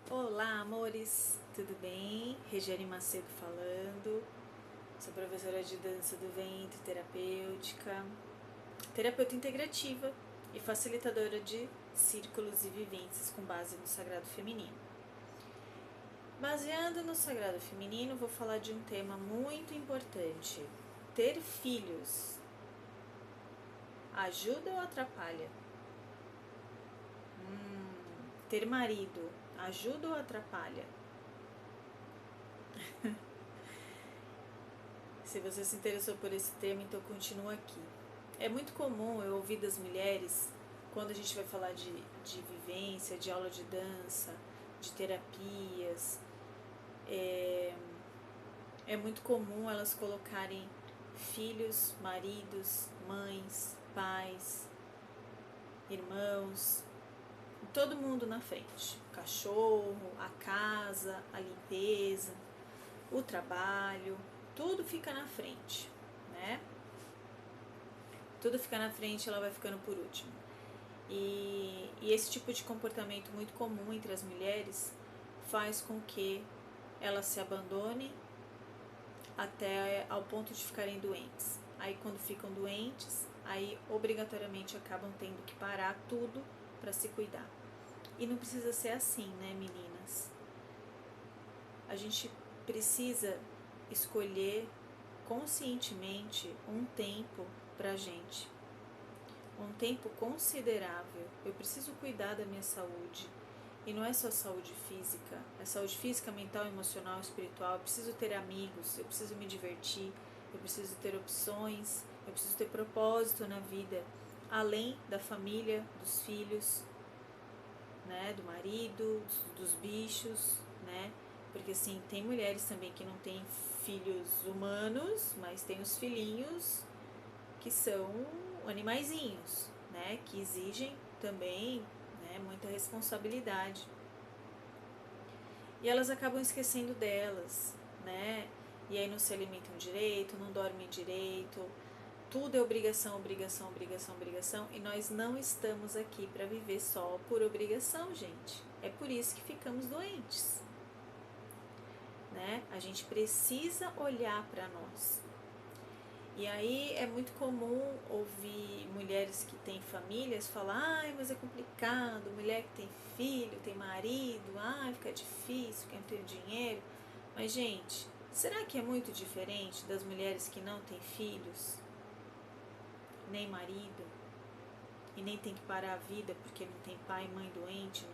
Olá, amores, tudo bem? Regiane Macedo falando. Sou professora de dança do ventre, terapeuta integrativa e facilitadora de círculos e vivências com base no sagrado feminino. Baseando no sagrado feminino, vou falar de um tema muito importante: ter filhos. Ajuda ou atrapalha? Ter marido, ajuda ou atrapalha? Se você se interessou por esse tema, então continua aqui. É muito comum eu ouvir das mulheres, quando a gente vai falar de vivência, de aula de dança, de terapias, é muito comum elas colocarem filhos, maridos, mães, pais, irmãos, todo mundo na frente. O cachorro, a casa, a limpeza, o trabalho, tudo fica na frente, né? Tudo fica na frente, ela vai ficando por último. E esse tipo de comportamento muito comum entre as mulheres faz com que elas se abandonem até ao ponto de ficarem doentes. Aí quando ficam doentes, aí obrigatoriamente acabam tendo que parar tudo para se cuidar. E não precisa ser assim, né, meninas? A gente precisa escolher conscientemente um tempo pra gente. Um tempo considerável. Eu preciso cuidar da minha saúde. E não é só saúde física, é saúde física, mental, emocional, espiritual. Eu preciso ter amigos, eu preciso me divertir, eu preciso ter opções, eu preciso ter propósito na vida, além da família, dos filhos, né, do marido, dos bichos, né? Porque assim, tem mulheres também que não têm filhos humanos, mas tem os filhinhos que são animaizinhos, né? Que exigem também, né, muita responsabilidade. E elas acabam esquecendo delas, né? E aí não se alimentam direito, não dormem direito. Tudo é obrigação, obrigação, obrigação, obrigação. E nós não estamos aqui para viver só por obrigação, gente. É por isso que ficamos doentes, né? A gente precisa olhar para nós. E aí é muito comum ouvir mulheres que têm famílias falar: ai, mas é complicado, mulher que tem filho, tem marido, ai, fica difícil, quem não tem dinheiro. Mas, gente, será que é muito diferente das mulheres que não têm filhos, nem marido, e nem tem que parar a vida porque não tem pai e mãe doente?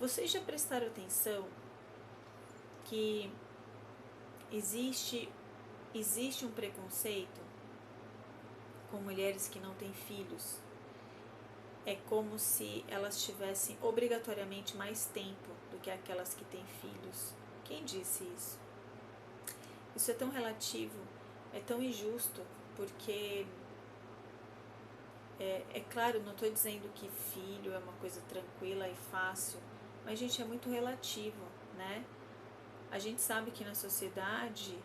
Vocês já prestaram atenção que existe um preconceito com mulheres que não têm filhos? É como se elas tivessem obrigatoriamente mais tempo do que aquelas que têm filhos. Quem disse isso? Isso é tão relativo, é tão injusto, porque é claro, não estou dizendo que filho é uma coisa tranquila e fácil, mas, gente, é muito relativo, né? A gente sabe que na sociedade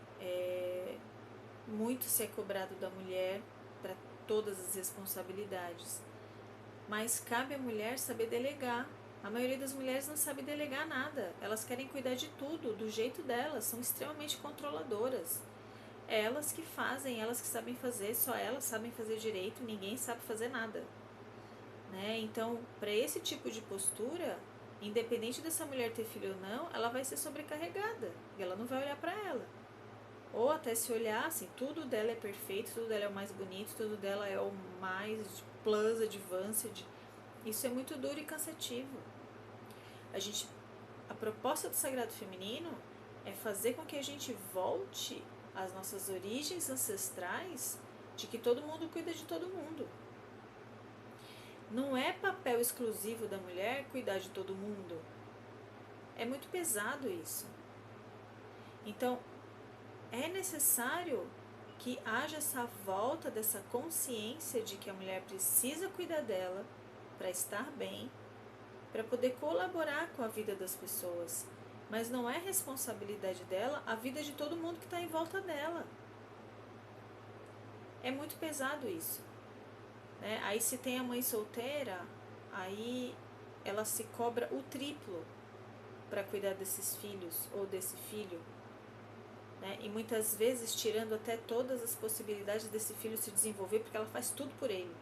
muito se é cobrado da mulher para todas as responsabilidades, mas cabe à mulher saber delegar. A maioria das mulheres não sabe delegar nada, elas querem cuidar de tudo, do jeito delas, são extremamente controladoras. Elas que fazem, elas que sabem fazer, só elas sabem fazer direito, ninguém sabe fazer nada, né? Então, para esse tipo de postura, independente dessa mulher ter filho ou não, ela vai ser sobrecarregada e ela não vai olhar para ela. Ou até se olhar, assim, tudo dela é perfeito, tudo dela é o mais bonito, tudo dela é o mais plus, advanced. Isso é muito duro e cansativo. A proposta do Sagrado Feminino é fazer com que a gente volte às nossas origens ancestrais de que todo mundo cuida de todo mundo. Não é papel exclusivo da mulher cuidar de todo mundo. É muito pesado isso. Então, é necessário que haja essa volta dessa consciência de que a mulher precisa cuidar dela para estar bem, para poder colaborar com a vida das pessoas. Mas não é responsabilidade dela a vida de todo mundo que está em volta dela. É muito pesado isso, né? Aí se tem a mãe solteira, aí ela se cobra o triplo para cuidar desses filhos ou desse filho, né? E muitas vezes tirando até todas as possibilidades desse filho se desenvolver, porque ela faz tudo por ele.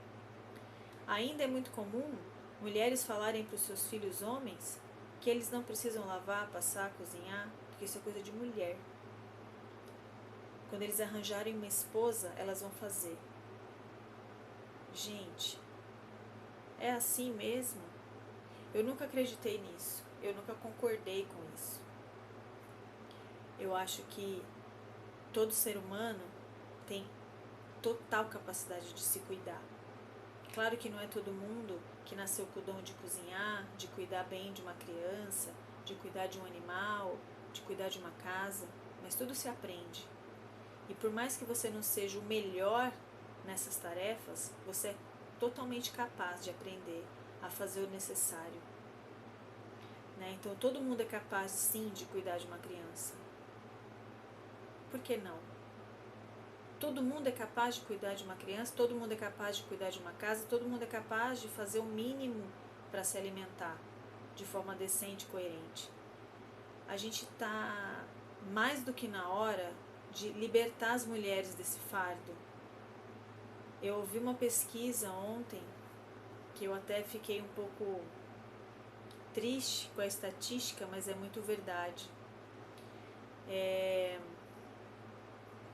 Ainda é muito comum mulheres falarem para os seus filhos homens que eles não precisam lavar, passar, cozinhar, porque isso é coisa de mulher. Quando eles arranjarem uma esposa, elas vão fazer. Gente, é assim mesmo? Eu nunca acreditei nisso, eu nunca concordei com isso. Eu acho que todo ser humano tem total capacidade de se cuidar. Claro que não é todo mundo que nasceu com o dom de cozinhar, de cuidar bem de uma criança, de cuidar de um animal, de cuidar de uma casa, mas tudo se aprende. E por mais que você não seja o melhor nessas tarefas, você é totalmente capaz de aprender a fazer o necessário. Né? Então todo mundo é capaz sim de cuidar de uma criança. Por que não? Todo mundo é capaz de cuidar de uma criança, todo mundo é capaz de cuidar de uma casa, todo mundo é capaz de fazer o mínimo para se alimentar de forma decente e coerente. A gente está mais do que na hora de libertar as mulheres desse fardo. Eu ouvi uma pesquisa ontem que eu até fiquei um pouco triste com a estatística, mas é muito verdade.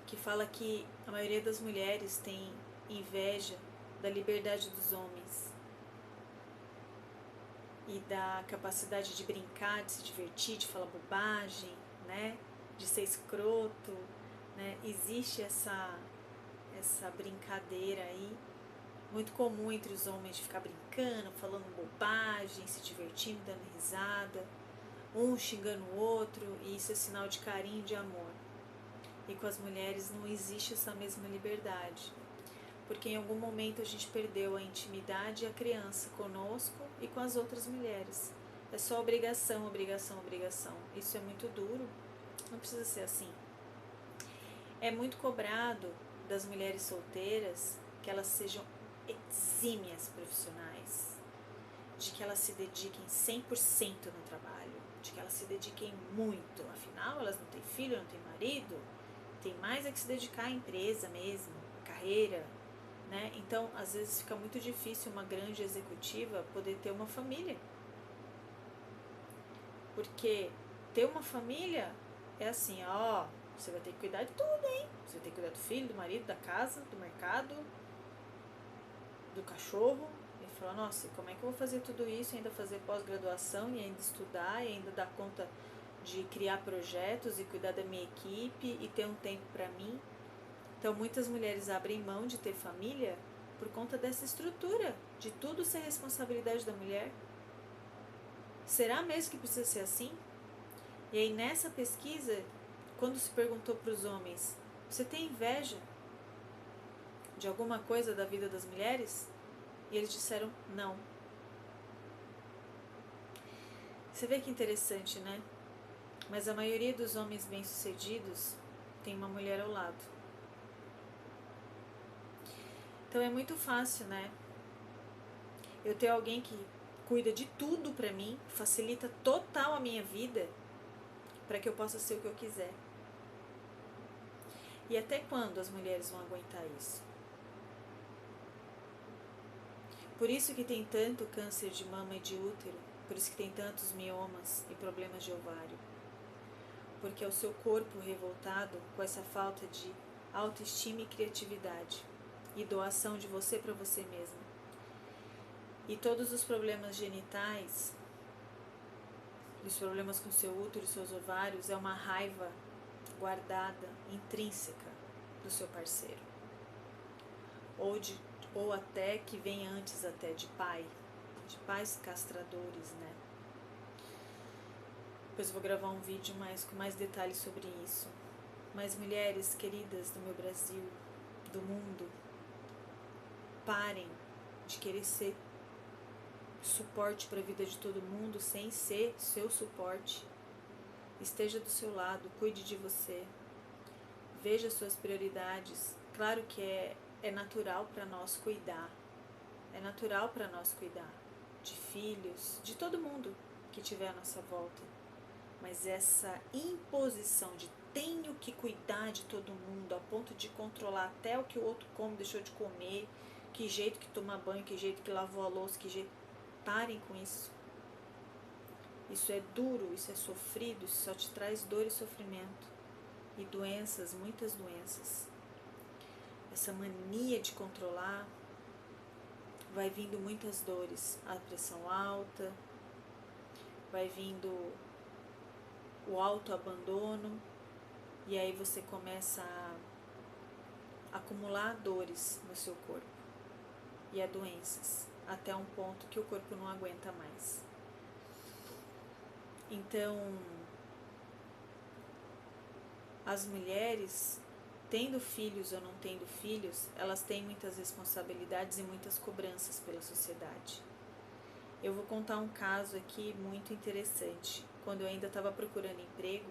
Que fala que a maioria das mulheres tem inveja da liberdade dos homens e da capacidade de brincar, de se divertir, de falar bobagem, né? De ser escroto, né? Existe essa brincadeira aí, muito comum entre os homens de ficar brincando, falando bobagem, se divertindo, dando risada, um xingando o outro, e isso é sinal de carinho, de amor. E com as mulheres não existe essa mesma liberdade, porque em algum momento a gente perdeu a intimidade e a criança conosco e com as outras mulheres. É só obrigação, obrigação, obrigação. Isso é muito duro, não precisa ser assim. É muito cobrado das mulheres solteiras que elas sejam exímias profissionais, de que elas se dediquem 100% no trabalho, de que elas se dediquem muito, afinal elas não têm filho, não têm marido, tem mais é que se dedicar à empresa mesmo, carreira, né? Então, às vezes fica muito difícil uma grande executiva poder ter uma família. Porque ter uma família é assim, ó, você vai ter que cuidar de tudo, hein? Você vai ter que cuidar do filho, do marido, da casa, do mercado, do cachorro. E falar, nossa, como é que eu vou fazer tudo isso, ainda fazer pós-graduação e ainda estudar e ainda dar conta de criar projetos e cuidar da minha equipe e ter um tempo para mim. Então muitas mulheres abrem mão de ter família por conta dessa estrutura, de tudo ser responsabilidade da mulher. Será mesmo que precisa ser assim? E aí nessa pesquisa, quando se perguntou para os homens, você tem inveja de alguma coisa da vida das mulheres? E eles disseram não. Você vê que interessante, né? Mas a maioria dos homens bem-sucedidos tem uma mulher ao lado. Então é muito fácil, né? Eu ter alguém que cuida de tudo pra mim, facilita total a minha vida, para que eu possa ser o que eu quiser. E até quando as mulheres vão aguentar isso? Por isso que tem tanto câncer de mama e de útero, por isso que tem tantos miomas e problemas de ovário. Porque é o seu corpo revoltado com essa falta de autoestima e criatividade e doação de você para você mesma. E todos os problemas genitais, os problemas com seu útero e seus ovários, é uma raiva guardada, intrínseca do seu parceiro. Ou até que vem antes até de pais castradores, né? Depois eu vou gravar um vídeo com mais detalhes sobre isso. Mas mulheres queridas do meu Brasil, do mundo, parem de querer ser suporte para a vida de todo mundo sem ser seu suporte. Esteja do seu lado, cuide de você, veja suas prioridades. Claro que é natural para nós cuidar, é natural para nós cuidar de filhos, de todo mundo que tiver à nossa volta. Mas essa imposição de tenho que cuidar de todo mundo, a ponto de controlar até o que o outro come, deixou de comer, que jeito que toma banho, que jeito que lavou a louça, que jeito... Parem com isso. Isso é duro, isso é sofrido, isso só te traz dor e sofrimento. E doenças, muitas doenças. Essa mania de controlar, vai vindo muitas dores. A pressão alta, vai vindo o autoabandono, e aí você começa a acumular dores no seu corpo e a doenças, até um ponto que o corpo não aguenta mais. Então, as mulheres, tendo filhos ou não tendo filhos, elas têm muitas responsabilidades e muitas cobranças pela sociedade. Eu vou contar um caso aqui muito interessante. Quando eu ainda estava procurando emprego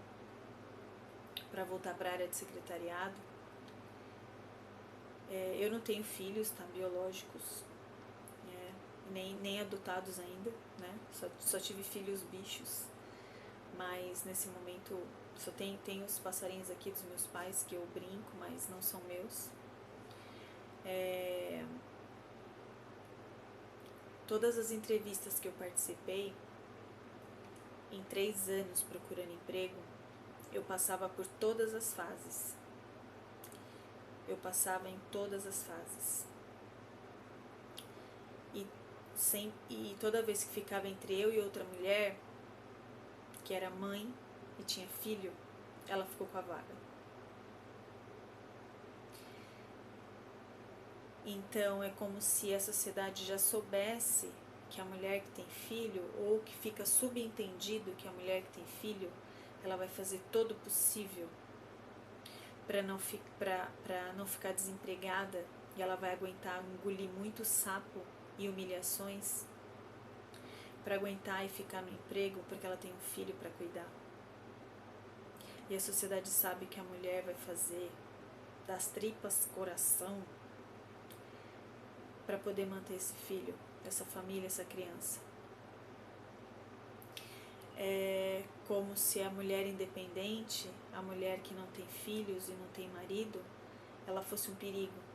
para voltar para a área de secretariado, eu não tenho filhos, tá, biológicos, nem adotados ainda, né? Só tive filhos bichos, mas nesse momento só tenho os passarinhos aqui dos meus pais que eu brinco, mas não são meus. Todas as entrevistas que eu participei, em 3 anos procurando emprego, eu passava por todas as fases. Eu passava em todas as fases. E toda vez que ficava entre eu e outra mulher, que era mãe e tinha filho, ela ficou com a vaga. Então é como se a sociedade já soubesse que a mulher que tem filho, ou que fica subentendido que a mulher que tem filho, ela vai fazer todo o possível para não ficar desempregada, e ela vai aguentar engolir muito sapo e humilhações para aguentar e ficar no emprego porque ela tem um filho para cuidar. E a sociedade sabe que a mulher vai fazer das tripas coração para poder manter esse filho, essa família, essa criança. É como se a mulher independente, a mulher que não tem filhos e não tem marido, ela fosse um perigo.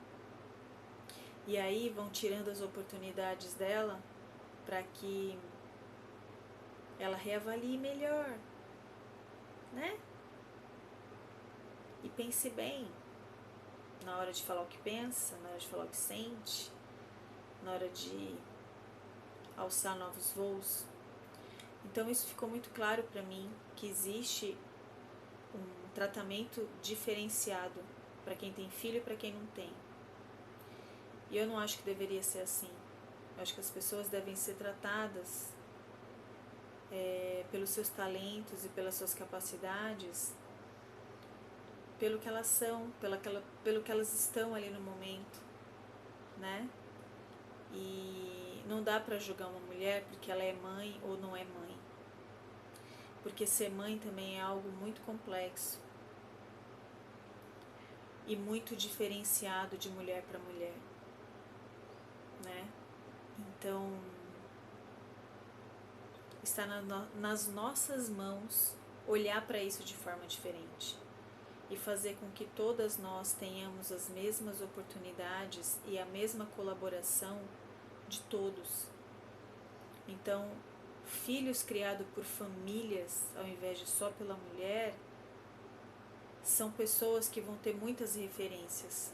E aí vão tirando as oportunidades dela para que ela reavalie melhor, né? E pense bem na hora de falar o que pensa, na hora de falar o que sente, na hora de alçar novos voos. Então isso ficou muito claro para mim, que existe um tratamento diferenciado para quem tem filho e para quem não tem. E eu não acho que deveria ser assim. Eu acho que as pessoas devem ser tratadas pelos seus talentos e pelas suas capacidades, pelo que elas são, pelo que elas estão ali no momento, né? E não dá para julgar uma mulher porque ela é mãe ou não é mãe. Porque ser mãe também é algo muito complexo e muito diferenciado de mulher para mulher, né? Então, está nas nossas mãos olhar para isso de forma diferente e fazer com que todas nós tenhamos as mesmas oportunidades e a mesma colaboração de todos. Então, filhos criados por famílias, ao invés de só pela mulher, são pessoas que vão ter muitas referências.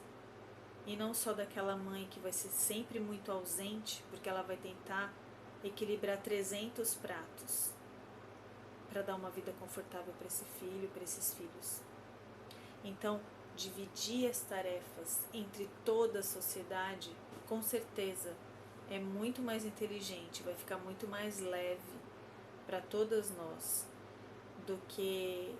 E não só daquela mãe que vai ser sempre muito ausente, porque ela vai tentar equilibrar 300 pratos para dar uma vida confortável para esse filho, para esses filhos. Então, dividir as tarefas entre toda a sociedade, com certeza, é muito mais inteligente, vai ficar muito mais leve para todas nós do que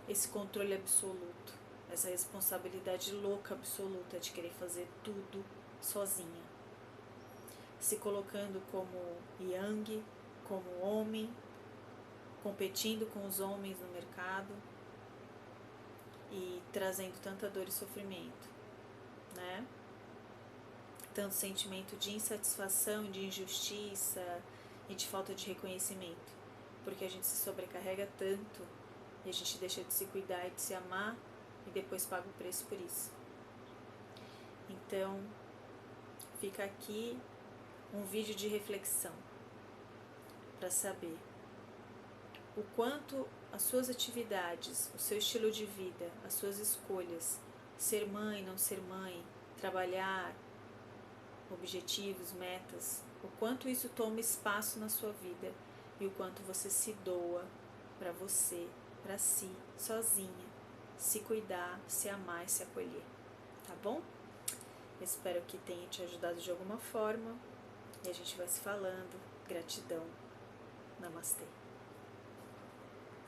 esse controle absoluto, essa responsabilidade louca absoluta de querer fazer tudo sozinha, se colocando como yang, como homem, competindo com os homens no mercado e trazendo tanta dor e sofrimento, né? Tanto sentimento de insatisfação, de injustiça, e de falta de reconhecimento, porque a gente se sobrecarrega tanto e a gente deixa de se cuidar e de se amar e depois paga o preço por isso. Então, fica aqui um vídeo de reflexão para saber o quanto as suas atividades, o seu estilo de vida, as suas escolhas, ser mãe, não ser mãe, trabalhar, objetivos, metas, o quanto isso toma espaço na sua vida e o quanto você se doa para você, para si, sozinha, se cuidar, se amar e se acolher, tá bom? Espero que tenha te ajudado de alguma forma e a gente vai se falando. Gratidão. Namastê.